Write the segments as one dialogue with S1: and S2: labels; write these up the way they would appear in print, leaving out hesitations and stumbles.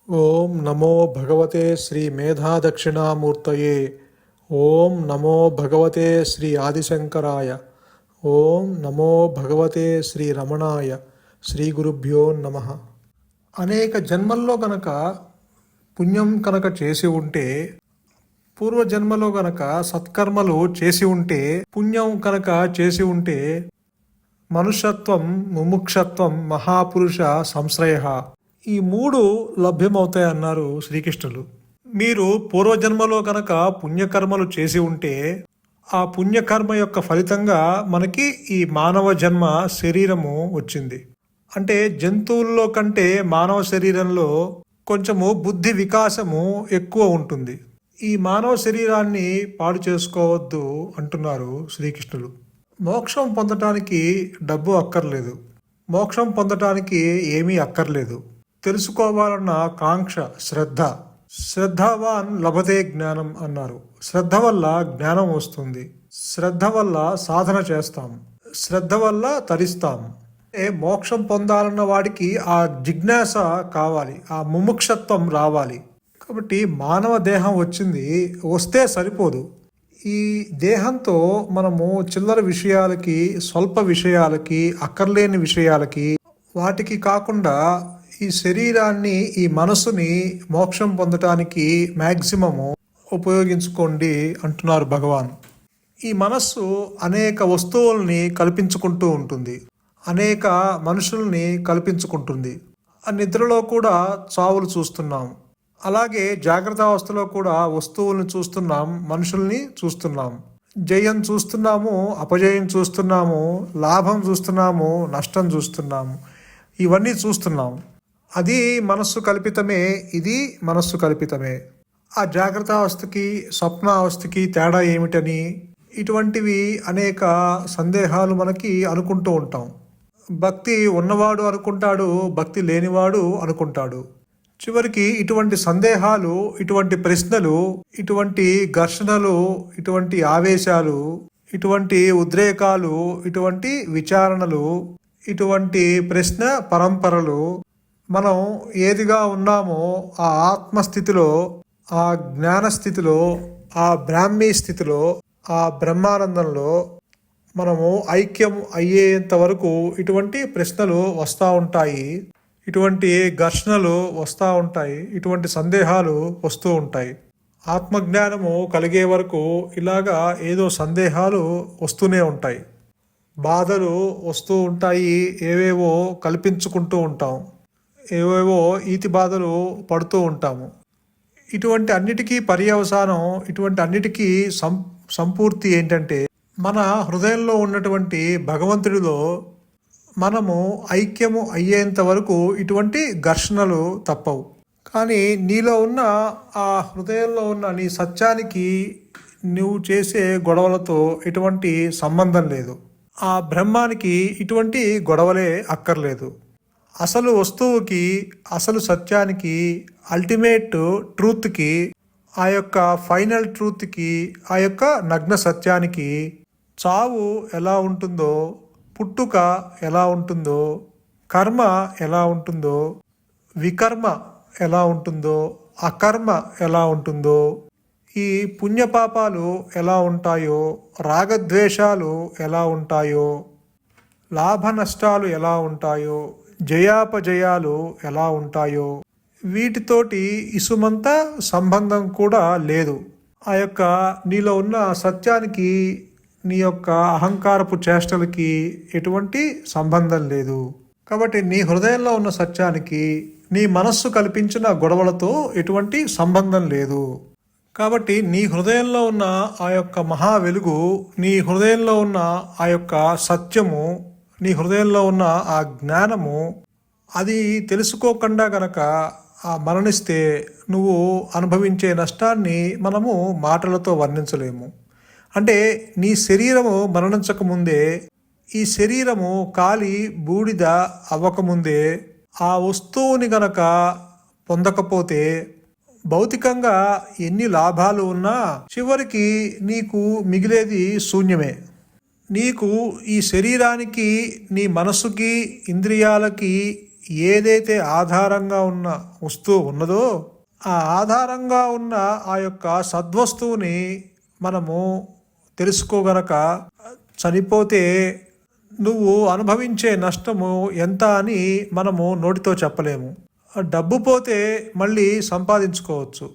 S1: ఓం నమో భగవతే శ్రీ మేధాదక్షిణామూర్తయే. ఓం నమో భగవతే శ్రీ ఆదిశంకరాయ. ఓం నమో భగవతే శ్రీ రమణాయ. శ్రీ గురుభ్యో నమః. అనేక జన్మల్లో గనక పుణ్యం కనుక చేసి ఉంటే, పూర్వజన్మలో గనక సత్కర్మలు చేసి ఉంటే, పుణ్యం కనుక చేసి ఉంటే, మనుష్యత్వం, ముముక్షత్వం, మహాపురుష సంశ్రయ, ఈ మూడు లభ్యమవుతాయన్నారు శ్రీకృష్ణులు. మీరు పూర్వజన్మలో కనుక పుణ్యకర్మలు చేసి ఉంటే, ఆ పుణ్యకర్మ యొక్క ఫలితంగా మనకి ఈ మానవ జన్మ శరీరము వచ్చింది. అంటే జంతువుల్లో కంటే మానవ శరీరంలో కొంచెము బుద్ధి వికాసము ఎక్కువ ఉంటుంది. ఈ మానవ శరీరాన్ని పాడు చేసుకోవద్దు అంటున్నారు శ్రీకృష్ణులు. మోక్షం పొందటానికి డబ్బు అక్కర్లేదు, మోక్షం పొందటానికి ఏమీ అక్కర్లేదు. తెలుసుకోవాలన్న కాంక్ష, శ్రద్ధ. శ్రద్ధావాన్ లభతే జ్ఞానం అన్నారు. శ్రద్ధ వల్ల జ్ఞానం వస్తుంది. శ్రద్ధ వల్ల సాధన చేస్తాం, శ్రద్ధ వల్ల తరిస్తాం. మోక్షం పొందాలన్న వాడికి ఆ జిజ్ఞాస కావాలి, ఆ ముముక్షత్వం రావాలి. కాబట్టి మానవ దేహం వచ్చింది, వస్తే సరిపోదు. ఈ దేహంతో మనము చిల్లర విషయాలకి, స్వల్ప విషయాలకి, అక్కర్లేని విషయాలకి, వాటికి కాకుండా ఈ శరీరాన్ని, ఈ మనసుని మోక్షం పొందటానికి మ్యాక్సిమము ఉపయోగించుకోండి అంటున్నారు భగవాన్. ఈ మనస్సు అనేక వస్తువుల్ని కల్పించుకుంటూ ఉంటుంది, అనేక మనుషుల్ని కల్పించుకుంటుంది. ఆ నిద్రలో కూడా చావులు చూస్తున్నాం, అలాగే జాగ్రత్త అవస్థలో కూడా వస్తువుల్ని చూస్తున్నాం, మనుషుల్ని చూస్తున్నాం. జయం చూస్తున్నాము, అపజయం చూస్తున్నాము, లాభం చూస్తున్నాము, నష్టం చూస్తున్నాము. ఇవన్నీ చూస్తున్నాం. అది మనస్సు కల్పితమే, ఇది మనస్సు కల్పితమే. ఆ జాగ్రత్త అవస్థకి, స్వప్న అవస్థకి తేడా ఏమిటని, ఇటువంటివి అనేక సందేహాలు మనకి అనుకుంటూ ఉంటాం. భక్తి ఉన్నవాడు అనుకుంటాడు, భక్తి లేనివాడు అనుకుంటాడు. చివరికి ఇటువంటి సందేహాలు, ఇటువంటి ప్రశ్నలు, ఇటువంటి ఘర్షణలు, ఇటువంటి ఆవేశాలు, ఇటువంటి ఉద్రేకాలు, ఇటువంటి విచారణలు, ఇటువంటి ప్రశ్న పరంపరలు మనం ఏదిగా ఉన్నామో ఆ ఆత్మస్థితిలో, ఆ జ్ఞానస్థితిలో, ఆ బ్రాహ్మీ స్థితిలో, ఆ బ్రహ్మానందంలో మనము ఐక్యం అయ్యేంత వరకు ఇటువంటి ప్రశ్నలు వస్తూ ఉంటాయి, ఇటువంటి ఘర్షణలు వస్తూ ఉంటాయి, ఇటువంటి సందేహాలు వస్తూ ఉంటాయి. ఆత్మజ్ఞానము కలిగే వరకు ఇలాగా ఏదో సందేహాలు వస్తూనే ఉంటాయి, బాధలు వస్తూ ఉంటాయి, ఏవేవో కల్పించుకుంటూ ఉంటాం, ఏవేవో ఈతి బాధలు పడుతూ ఉంటాము. ఇటువంటి అన్నిటికీ పర్యవసానం, ఇటువంటి అన్నిటికీ సంపూర్తి ఏంటంటే, మన హృదయంలో ఉన్నటువంటి భగవంతుడిలో మనము ఐక్యము అయ్యేంత వరకు ఇటువంటి ఘర్షణలు తప్పవు. కానీ నీలో ఉన్న ఆ హృదయంలో ఉన్న నీ సత్యానికి నువ్వు చేసే గొడవలతో ఎటువంటి సంబంధం లేదు. ఆ బ్రహ్మానికి ఇటువంటి గొడవలే అక్కర్లేదు. అసలు వస్తువుకి, అసలు సత్యానికి, అల్టిమేట్ ట్రూత్కి, ఆ యొక్క ఫైనల్ ట్రూత్కి, ఆ యొక్క నగ్న సత్యానికి చావు ఎలా ఉంటుందో, పుట్టుక ఎలా ఉంటుందో, కర్మ ఎలా ఉంటుందో, వికర్మ ఎలా ఉంటుందో, అకర్మ ఎలా ఉంటుందో, ఈ పుణ్యపాపాలు ఎలా ఉంటాయో, రాగద్వేషాలు ఎలా ఉంటాయో, లాభ నష్టాలు ఎలా ఉంటాయో, జయాపజయాలు ఎలా ఉంటాయో, వీటితోటి ఇసుమంత సంబంధం కూడా లేదు. ఆ యొక్క నీలో ఉన్న సత్యానికి, నీ యొక్క అహంకారపు చేష్టలకి ఎటువంటి సంబంధం లేదు. కాబట్టి నీ హృదయంలో ఉన్న సత్యానికి నీ మనస్సు కల్పించిన గొడవలతో ఎటువంటి సంబంధం లేదు. కాబట్టి నీ హృదయంలో ఉన్న ఆ యొక్క మహా వెలుగు, నీ హృదయంలో ఉన్న ఆ యొక్క సత్యము, నీ హృదయంలో ఉన్న ఆ జ్ఞానము, అది తెలుసుకోకుండా గనక మరణిస్తే నువ్వు అనుభవించే నష్టాన్ని మనము మాటలతో వర్ణించలేము. అంటే నీ శరీరము మరణించకముందే, ఈ శరీరము కాలి బూడిద అవ్వకముందే ఆ వస్తువుని గనక పొందకపోతే, భౌతికంగా ఎన్ని లాభాలు ఉన్నా చివరికి నీకు మిగిలేది శూన్యమే. నీకు ఈ శరీరానికి, నీ మనసుకి, ఇంద్రియాలకి ఏదైతే ఆధారంగా ఉన్న వస్తువు ఉన్నదో ఆ ఆధారంగా ఉన్న ఆ యొక్క సద్వస్తువుని మనము తెలుసుకోగనక చనిపోతే నువ్వు అనుభవించే నష్టము ఎంత అని మనము నోటితో చెప్పలేము. డబ్బు పోతే మళ్ళీ సంపాదించుకోవచ్చు,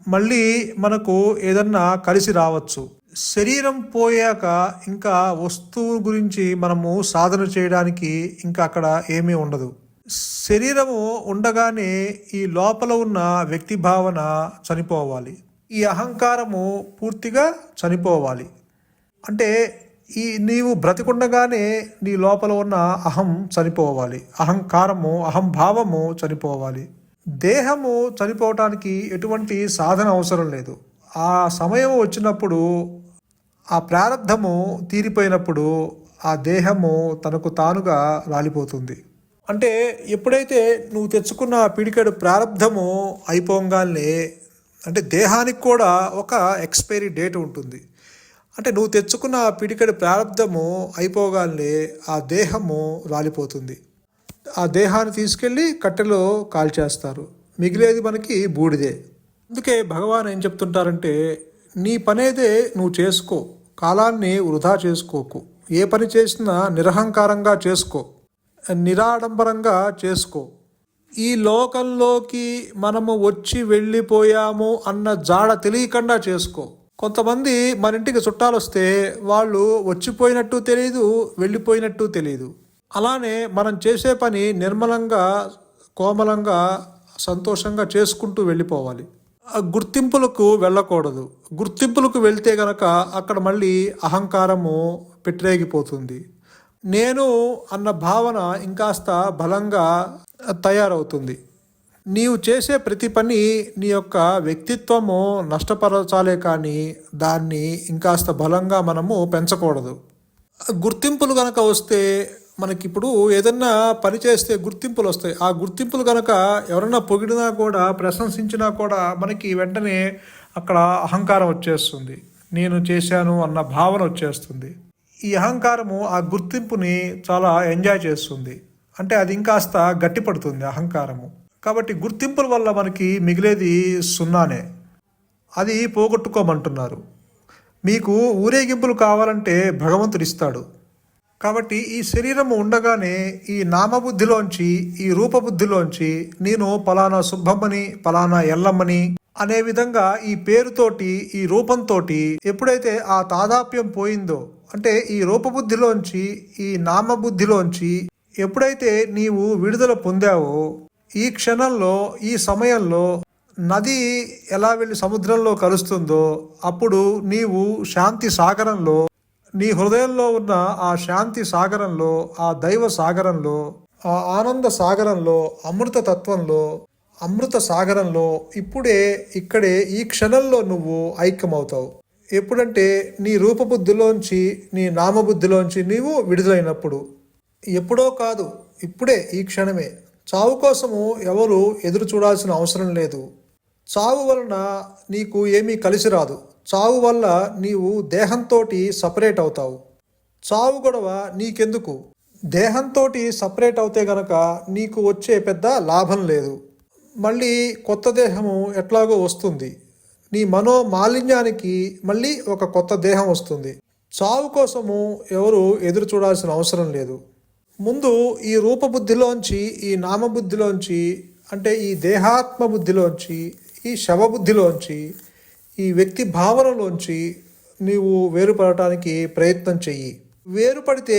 S1: మళ్ళీ మనకు ఏదన్నా కలిసి రావచ్చు. శరీరం పోయాక ఇంకా వస్తువు గురించి మనము సాధన చేయడానికి ఇంకా అక్కడ ఏమీ ఉండదు. శరీరము ఉండగానే ఈ లోపల ఉన్న వ్యక్తి భావన చనిపోవాలి, ఈ అహంకారము పూర్తిగా చనిపోవాలి. అంటే నీవు బ్రతికుండగానే నీ లోపల ఉన్న అహం చనిపోవాలి, అహంకారము అహంభావము చనిపోవాలి. దేహము చనిపోవటానికి ఎటువంటి సాధన అవసరం లేదు. ఆ సమయం వచ్చినప్పుడు, ఆ ప్రారంధము తీరిపోయినప్పుడు ఆ దేహము తనకు తానుగా రాలిపోతుంది. అంటే ఎప్పుడైతే నువ్వు తెచ్చుకున్న పిడికెడు ప్రారంధము అయిపోగానే, అంటే దేహానికి కూడా ఒక ఎక్స్పైరీ డేట్ ఉంటుంది. అంటే నువ్వు తెచ్చుకున్న పిడికెడు ప్రారంధము అయిపోగానే ఆ దేహము రాలిపోతుంది. ఆ దేహాన్ని తీసుకెళ్ళి కట్టెలో కాల్చేస్తారు, మిగిలేది మనకి బూడిదే. అందుకే భగవాన్ ఏం చెప్తుంటారంటే, నీ పనేదే నువ్వు చేసుకో, కాలాన్ని వృధా చేసుకోకు. ఏ పని చేసినా నిరహంకారంగా చేసుకో, నిరాడంబరంగా చేసుకో. ఈ లోకంలోకి మనము వచ్చి వెళ్ళిపోయాము అన్న జాడ తెలియకుండా చేసుకో. కొంతమంది మన ఇంటికి చుట్టాలు వస్తే వాళ్ళు వచ్చిపోయినట్టు తెలియదు, వెళ్ళిపోయినట్టు తెలియదు. అలానే మనం చేసే పని నిర్మలంగా, కోమలంగా, సంతోషంగా చేసుకుంటూ వెళ్ళిపోవాలి. గుర్తింపులకు వెళ్ళకూడదు. గుర్తింపులకు వెళ్తే గనక అక్కడ మళ్ళీ అహంకారము పెట్టరేగిపోతుంది. నేను అన్న భావన ఇంకాస్త బలంగా తయారవుతుంది. నీవు చేసే ప్రతి పని నీ యొక్క వ్యక్తిత్వము నష్టపరచాలే కానీ దాన్ని ఇంకాస్త బలంగా మనము పెంచకూడదు. గుర్తింపులు కనుక వస్తే మనకిప్పుడు ఏదన్నా పని చేస్తే గుర్తింపులు వస్తాయి. ఆ గుర్తింపులు కనుక ఎవరన్నా పొగిడినా కూడా, ప్రశంసించినా కూడా మనకి వెంటనే అక్కడ అహంకారం వచ్చేస్తుంది. నేను చేశాను అన్న భావన వచ్చేస్తుంది. ఈ అహంకారము ఆ గుర్తింపుని చాలా ఎంజాయ్ చేస్తుంది. అంటే అది ఇంకాస్త గట్టిపడుతుంది అహంకారము. కాబట్టి గుర్తింపుల వల్ల మనకి మిగిలేది సున్నానే. అది పోగొట్టుకోమంటున్నారు. మీకు ఊరేగింపులు కావాలంటే భగవంతుడు ఇస్తాడు. కాబట్టి ఈ శరీరము ఉండగానే ఈ నామబుద్ధిలోంచి, ఈ రూపబుద్ధిలోంచి నేను పలానా సుబ్బమ్మని, పలానా ఎల్లమ్మని అనే విధంగా ఈ పేరుతోటి, ఈ రూపంతో ఎప్పుడైతే ఆ తాదాప్యం పోయిందో, అంటే ఈ రూపబుద్ధిలోంచి, ఈ నామబుద్ధిలోంచి ఎప్పుడైతే నీవు విడుదల పొందావో, ఈ క్షణంలో, ఈ సమయంలో నది ఎలా వెళ్ళి సముద్రంలో కలుస్తుందో అప్పుడు నీవు శాంతి సాగరంలో, నీ హృదయంలో ఉన్న ఆ శాంతి సాగరంలో, ఆ దైవ సాగరంలో, ఆ ఆనంద సాగరంలో, అమృత తత్వంలో, అమృత సాగరంలో ఇక్కడే ఈ క్షణంలో నువ్వు ఐక్యమవుతావు. ఎప్పుడంటే నీ రూపబుద్ధిలోంచి, నీ నామబుద్ధిలోంచి నీవు విడుదలైనప్పుడు. ఎప్పుడో కాదు, ఇప్పుడే, ఈ క్షణమే. చావు కోసము ఎవరు ఎదురు చూడాల్సిన అవసరం లేదు. చావు వలన నీకు ఏమీ కలిసి రాదు. చావు వల్ల నీవు దేహంతో సపరేట్ అవుతావు. చావు గొడవ నీకెందుకు? దేహంతో సపరేట్ అవుతే గనక నీకు వచ్చే పెద్ద లాభం లేదు. మళ్ళీ కొత్త దేహము ఎట్లాగో వస్తుంది. నీ మనోమాలిన్యానికి మళ్ళీ ఒక కొత్త దేహం వస్తుంది. చావు కోసము ఎవరు ఎదురు చూడాల్సిన అవసరం లేదు. ముందు ఈ రూపబుద్ధిలోంచి, ఈ నామబుద్ధిలోంచి, అంటే ఈ దేహాత్మ బుద్ధిలోంచి, ఈ శవబుద్ధిలోంచి, ఈ వ్యక్తి భావనలోంచి నీవు వేరుపడటానికి ప్రయత్నం చెయ్యి. వేరుపడితే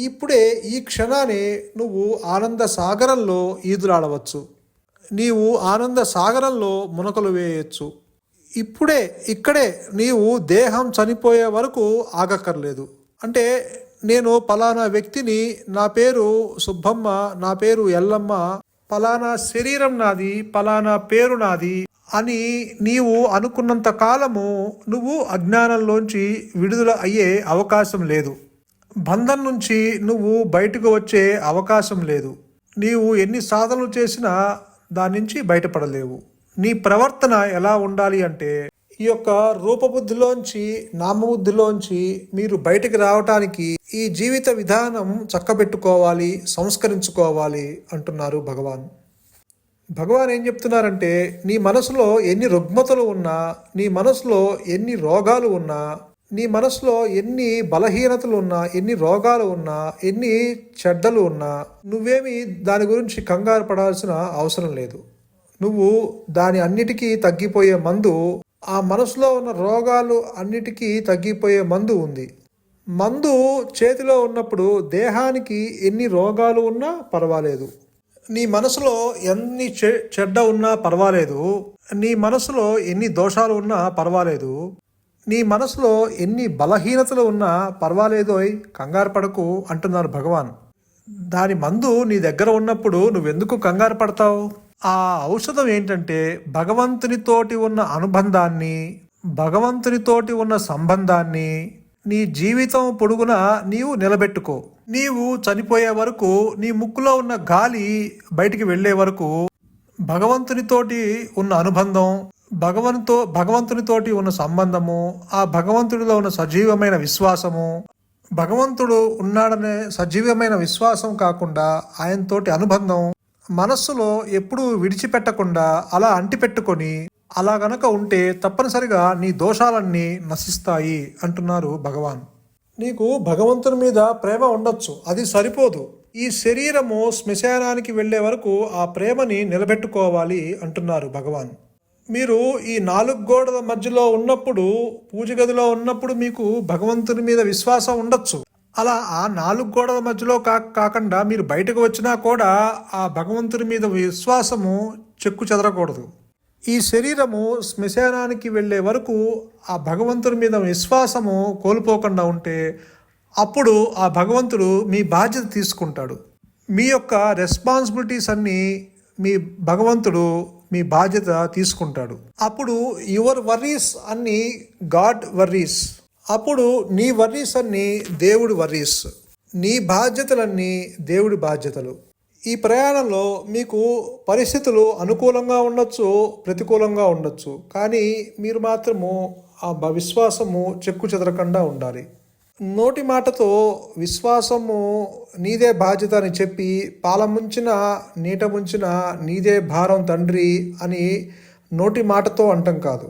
S1: ఇప్పుడే ఈ క్షణాన్ని నువ్వు ఆనంద సాగరంలో ఈదులాడవచ్చు. నీవు ఆనంద సాగరంలో మునకలు వేయచ్చు. ఇక్కడే నీవు దేహం చనిపోయే వరకు ఆగక్కర్లేదు. అంటే నేను పలానా వ్యక్తిని, నా పేరు సుబ్బమ్మ, నా పేరు ఎల్లమ్మ, పలానా శరీరం నాది, పలానా పేరు నాది అని నీవు అనుకున్నంత కాలము నువ్వు అజ్ఞానంలోంచి విడుదల అయ్యే అవకాశం లేదు. బంధం నుంచి నువ్వు బయటకు వచ్చే అవకాశం లేదు. నీవు ఎన్ని సాధనలు చేసినా దాని నుంచి బయటపడలేవు. నీ ప్రవర్తన ఎలా ఉండాలి అంటే, ఈ యొక్క రూపబుద్ధిలోంచి నామబుద్ధిలోంచి మీరు బయటికి రావటానికి ఈ జీవిత విధానం చక్కబెట్టుకోవాలి, సంస్కరించుకోవాలి అంటున్నారు భగవాన్. భగవాన్ ఏం చెప్తున్నారంటే, నీ మనసులో ఎన్ని రుగ్మతలు ఉన్నా, నీ మనసులో ఎన్ని రోగాలు ఉన్నా, నీ మనసులో ఎన్ని బలహీనతలు ఉన్నా, ఎన్ని రోగాలు ఉన్నా, ఎన్ని చెడ్డలు ఉన్నా, నువ్వేమి దాని గురించి కంగారు పడాల్సిన అవసరం లేదు. నువ్వు దాని అన్నిటికీ తగ్గిపోయే మందు, ఆ మనసులో ఉన్న రోగాలు అన్నిటికీ తగ్గిపోయే మందు ఉంది. మందు చేతిలో ఉన్నప్పుడు దేహానికి ఎన్ని రోగాలు ఉన్నా పర్వాలేదు, నీ మనసులో ఎన్ని చెడ్డ ఉన్నా పర్వాలేదు, నీ మనసులో ఎన్ని దోషాలు ఉన్నా పర్వాలేదు, నీ మనసులో ఎన్ని బలహీనతలు ఉన్నా పర్వాలేదు, కంగారు పడకు అంటున్నారు భగవాన్. దాని మందు నీ దగ్గర ఉన్నప్పుడు నువ్వెందుకు కంగారు పడతావు? ఆ ఔషధం ఏంటంటే భగవంతునితోటి ఉన్న అనుబంధాన్ని, భగవంతునితోటి ఉన్న సంబంధాన్ని నీ జీవితం పొడుగునా నీవు నిలబెట్టుకో. నీవు చనిపోయే వరకు, నీ ముక్కులో ఉన్న గాలి బయటికి వెళ్ళే వరకు భగవంతునితోటి ఉన్న అనుబంధం, భగవంతునితోటి ఉన్న సంబంధము, ఆ భగవంతుడిలో ఉన్న సజీవమైన విశ్వాసము, భగవంతుడు ఉన్నాడనే సజీవమైన విశ్వాసం కాకుండా ఆయనతోటి అనుబంధం మనస్సులో ఎప్పుడూ విడిచిపెట్టకుండా అలా అంటిపెట్టుకొని అలా గనక ఉంటే తప్పనిసరిగా నీ దోషాలన్నీ నశిస్తాయి అంటున్నారు భగవాన్. నీకు భగవంతుని మీద ప్రేమ ఉండొచ్చు, అది సరిపోదు. ఈ శరీరము శ్మశానానికి వెళ్ళే వరకు ఆ ప్రేమని నిలబెట్టుకోవాలి అంటున్నారు భగవాన్. మీరు ఈ 4 గోడల మధ్యలో ఉన్నప్పుడు, పూజ గదిలో ఉన్నప్పుడు మీకు భగవంతుని మీద విశ్వాసం ఉండొచ్చు. అలా ఆ 4 గోడల మధ్యలో కాకుండా మీరు బయటకు వచ్చినా కూడా ఆ భగవంతుని మీద విశ్వాసము చెక్కు చెదరకూడదు. ఈ శరీరము శ్మశానానికి వెళ్ళే వరకు ఆ భగవంతుని మీద విశ్వాసము కోల్పోకుండా ఉంటే అప్పుడు ఆ భగవంతుడు మీ బాధ్యత తీసుకుంటాడు. మీ యొక్క రెస్పాన్సిబిలిటీస్ అన్నీ భగవంతుడు మీ బాధ్యత తీసుకుంటాడు. అప్పుడు యువర్ వర్రీస్ అన్ని గాడ్ వర్రీస్. అప్పుడు నీ వర్రీస్ అన్ని దేవుడి వర్రీస్. నీ బాధ్యతలన్నీ దేవుడి బాధ్యతలు. ఈ ప్రయాణంలో మీకు పరిస్థితులు అనుకూలంగా ఉండొచ్చు, ప్రతికూలంగా ఉండొచ్చు, కానీ మీరు మాత్రము ఆ విశ్వాసము చెక్కు చెదరకుండా ఉండాలి. నోటి మాటతో విశ్వాసము నీదే బాధ్యత అని చెప్పి పాల ముంచిన నీట ముంచిన నీదే భారం తండ్రి అని నోటి మాటతో అంటం కాదు.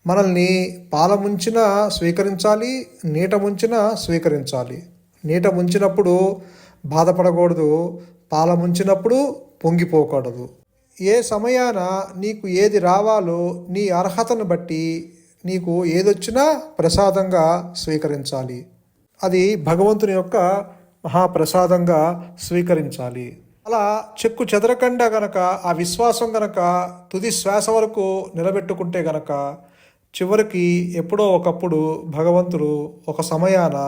S1: మనల్ని పాల ముంచిన స్వీకరించాలి, నీట ముంచిన స్వీకరించాలి. నీట ముంచినప్పుడు బాధపడకూడదు, పాల ముంచినప్పుడు పొంగిపోకూడదు. ఏ సమయాన నీకు ఏది రావాలో నీ అర్హతను బట్టి నీకు ఏదొచ్చినా ప్రసాదంగా స్వీకరించాలి. అది భగవంతుని యొక్క మహాప్రసాదంగా స్వీకరించాలి. అలా చెక్కు చెదరకుండా గనక ఆ విశ్వాసం గనక తుది శ్వాస వరకు నిలబెట్టుకుంటే గనక చివరికి ఎప్పుడో ఒకప్పుడు భగవంతుడు ఒక సమయాన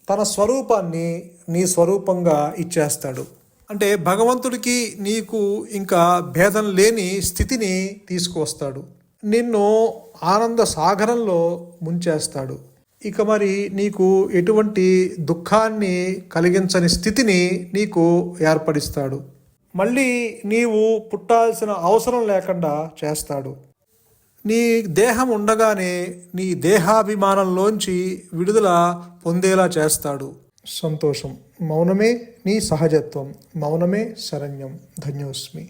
S1: తన స్వరూపాన్ని నీ స్వరూపంగా ఇచ్చేస్తాడు. అంటే భగవంతుడికి నీకు ఇంకా భేదం లేని స్థితిని తీసుకువస్తాడు. నిన్ను ఆనంద సాగరంలో ముంచేస్తాడు. ఇక మరి నీకు ఎటువంటి దుఃఖాన్ని కలిగించని స్థితిని నీకు ఏర్పడిస్తాడు. మళ్ళీ నీవు పుట్టాల్సిన అవసరం లేకుండా చేస్తాడు. నీ దేహం ఉండగానే నీ దేహాభిమానంలోంచి విడుదల పొందేలా చేస్తాడు. సంతోషం. మౌనమే నీ సహజత్వం. మౌనమే శరణ్యం. ధన్యోస్మి.